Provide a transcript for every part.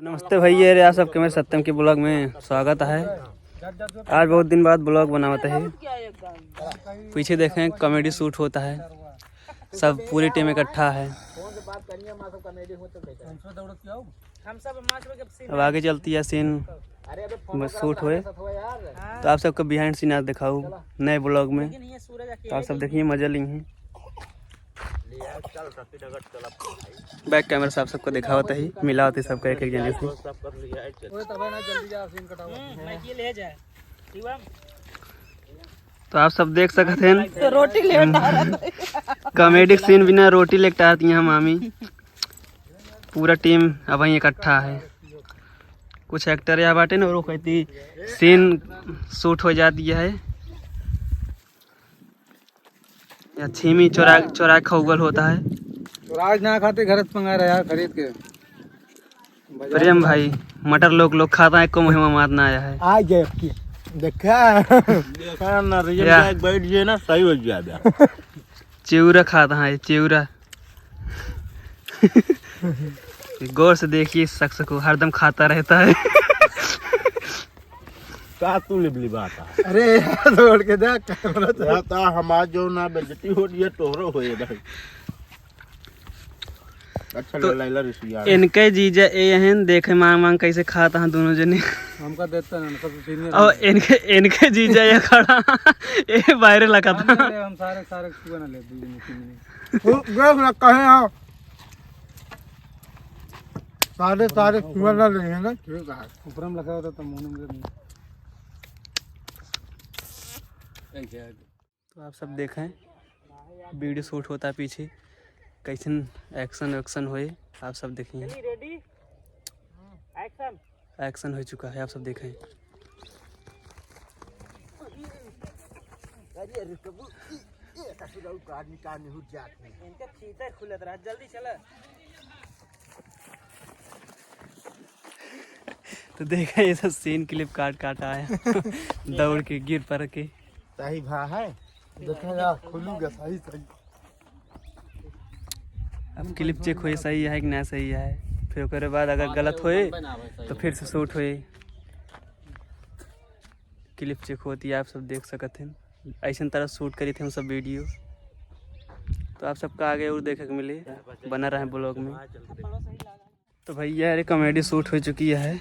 नमस्ते भैया, अरे आप सबके मेरे सत्यम के ब्लॉग में स्वागत है। आज बहुत दिन बाद ब्लॉग बनावता है। पीछे देखें कॉमेडी शूट होता है, सब पूरी टीम इकट्ठा है। अब आगे चलती है सीन शूट हुए तो आप सबको बिहाइंड सीन आज दिखाऊँ नए ब्लॉग में, तो आप सब देखिए मजा लेंगे। बैक कैमरा से आप सबको दिखा होता ही मिला होता है सबका एक एक जने से। तो आप सब देख सकते हैं रोटी कॉमेडी सीन बिना रोटी लेकर आती हैं मामी। पूरा टीम अब वहीं इकट्ठा है। कुछ एक्टर यहाँ बाटे ना, वो कहती सीन शूट हो जाती है या छीमी चोरा खौगल होता है। आज ना खाते घर मंगा रहा यार खरीद के। प्रेम भाई मटर लोग खाता है, को मुहिमा मारना आया है। आ गए देखा ना बैठ जाए ना सही हो जाए। चिवरा खाता है चिवरा। गौर से देखिए इस शख्स को, हरदम खाता रहता है। तू लिबली बात अरे छोड़ के देख कैमरा हमार जो ना बेइज्जती हो रही है तोरो होए भाई। अच्छा तो लैला रिसिया इनके जीजा ए हैं, देखे मांग मांग कैसे खाता हैं दोनों जने। हमका देता ना सब सीनियर। और इनके जीजा ये खड़ा ये बाहर लगा था। हम सारे सुबह ना ले दी वो देख कहे हां सारे सुबह ना लेंगे ना। ठीक है ऊपर में लगा होता तो मुंह में। तो आप सब देखें वीडियो शूट होता है पीछे, कैसन एक्शन होए आप सब देखिए। एक्शन हो चुका है, आप सब देखें। तो देखा ये सब सीन क्लिप काट आया दौड़ के गिर पड़ के। सही भा है देखेगा खुलूगा सही। अब क्लिप चेक होए सही है कि ना सही है, फिर उसके बाद अगर गलत होए तो फिर से शूट होए। क्लिप चेक होती है, आप सब देख सकते हैं। ऐसा तरह शूट करी थे हम सब वीडियो, तो आप सबका आगे और देखे को मिले, बना रहे ब्लॉग में। तो भैया अरे कॉमेडी शूट हो चुकी है,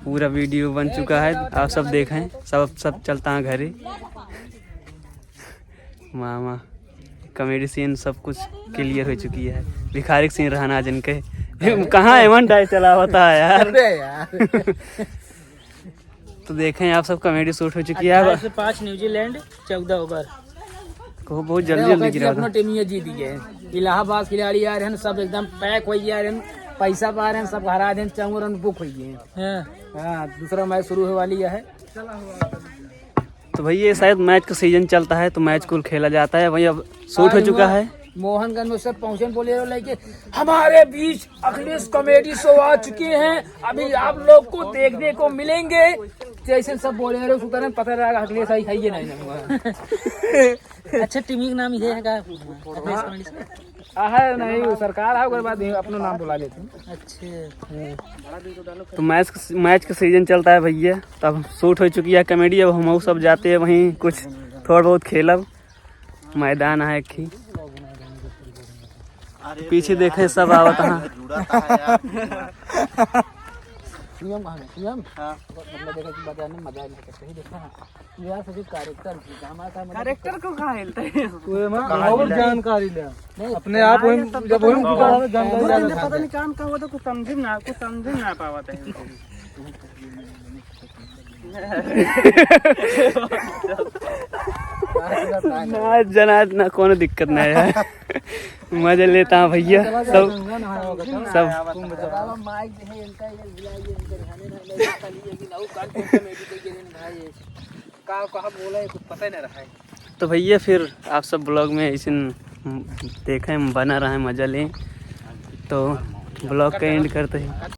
पूरा वीडियो बन चुका है, आप सब देखें। सब चलता है घरे मामा। कॉमेडी सीन सब कुछ क्लियर हो चुकी है। भिखारी सीन रहना जिनके कहाँ एमन डाय चला होता है यार। तो देखें आप सब कॉमेडी शूट हो चुकी है। 5 न्यूजीलैंड 14 ओवर को बहुत जल्दी गिरा अपना टीम ये जीत गए। इलाहाबाद खिलाड़ी आ रहे हैं, सब एकदम पैक हो गया रहे, पैसा पा रहे हैं, सब हरा रहे हैं, 4 रन बुक हो गए। हाँ दूसरा मैच शुरू होने वाली है। तो भैया शायद मैच का सीजन चलता है तो मैच कुल खेला जाता है। वही अब शूट हो चुका है। मोहनगंज में सब पहुंचे बोले लेके हमारे बीच अखिलेश कॉमेडी शो आ चुके हैं, अभी आप लोग को देखने को मिलेंगे। जैसे सब बोले रहे सुतर पता रहेगा अखिलेश आई खाइए नहीं। अच्छा टीम का नाम ये है नहीं सरकार है, उसके बाद अपना नाम बुला लेते हैं। अच्छा तो मैच का सीजन चलता है भैया, तब शूट हो चुकी है कॉमेडी। अब हम सब जाते हैं वहीं कुछ थोड़ा बहुत खेलब, मैदान है कि पीछे देखे सब आवत है। कैरेक्टर को कहाँ हिलता है जानकारी ले अपने आप जब पता नहीं काम का हुआ तो कुछ समझ ना पावत है। ना जना ना कोनो दिक्कत नहीं है, मजा लेता हूँ भैया। सब तो भैया फिर आप सब ब्लॉग में ऐसे देखें, बना रहे मजा लें। तो ब्लॉग का एंड करते हैं।